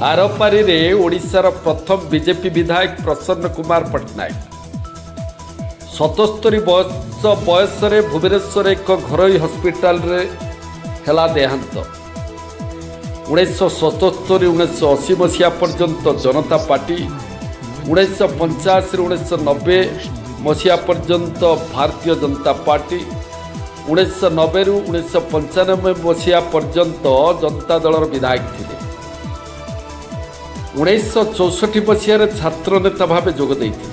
आरपारी रे ओडिशार प्रथम बीजेपी विधायक प्रसन्न कुमार पट्टनायक 77 वर्ष बयस भुवनेश्वर एक घरोई हस्पिटाल रे हेला देहांत। 1977 1980 मसीहा पर्यंत जनता पार्टी, 1985 1990 मसीहा पर्यंत भारतीय जनता पार्टी, 1990 रु 1995 मसीहा पर्यंत जनता दलर विधायक थे। 1964 मसीह छात्र नेता भाव जोग देते।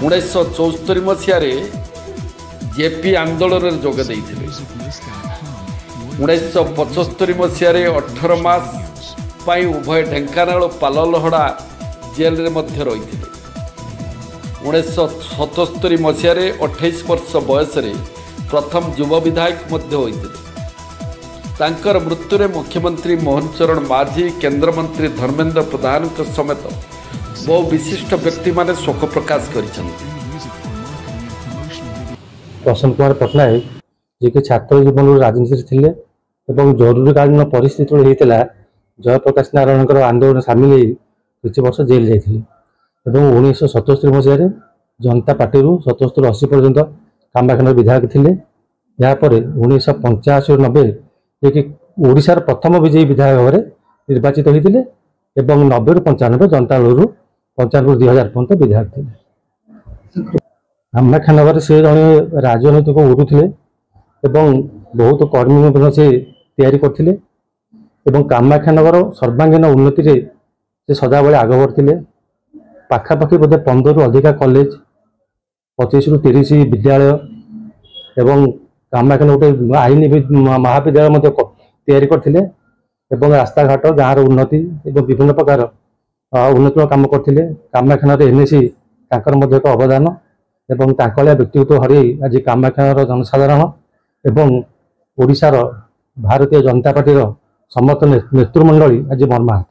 1974 मसीह जेपी आंदोलन जोग देते। 1975 मसीह 18 मास पाई उभय ढेंकानाल पाललहड़ा जेल रे मध्य रही। 1977 मसीह 28 वर्ष बयस प्रथम युव विधायक मध्य होते। तांकर मृत्यु रे मुख्यमंत्री मोहन चरण माझी, केंद्र मंत्री धर्मेंद्र प्रधान समेत बहु विशिष्ट व्यक्ति माने शोक प्रकाश करिसेंती। प्रसन्न कुमार पट्टनायक जे कि छात्र जीवन राजनीति थिले एवं जरूरीकालीन परिस्थिति होता जयप्रकाश नारायण आंदोलन सामिल किछि वर्ष जेल जाइथिले एवं 1977 मसीह जनता पार्टी 77-80 पर्यंत कामाख्या विधायक थिले। यापर 1985-90 जे ओडिशार प्रथम विजयी विधायक भाव निर्वाचित होते एवं 90 रु 95 जनता दल 95 2000 पर्यंत विधायक थे। कामाख्यानगर से जड़े राजनैतिक गुरु थे एवं बहुत कर्मी से तैयारी करते एवं कामाख्यानगर सर्वांगीन उन्नति से सदाबले आग बढ़ते। पाखापाखि बोधे 15 रु अधिका कॉलेज, 25 रु 30 विद्यालय एवं कामाख्या गोटे आईन महाविद्यालय तैयारी करते एवं रास्ता घाट गाँव उन्नति एवं विभिन्न प्रकार उन्नति काम करते। कामाख्या एनएसी एक अवदान एवं तांकलिया व्यक्तित्व हर आज कामाख्यार जनसाधारण एवं ओडिशार भारतीय जनता पार्टी समस्त नेतृमंडली आज मर्माहत।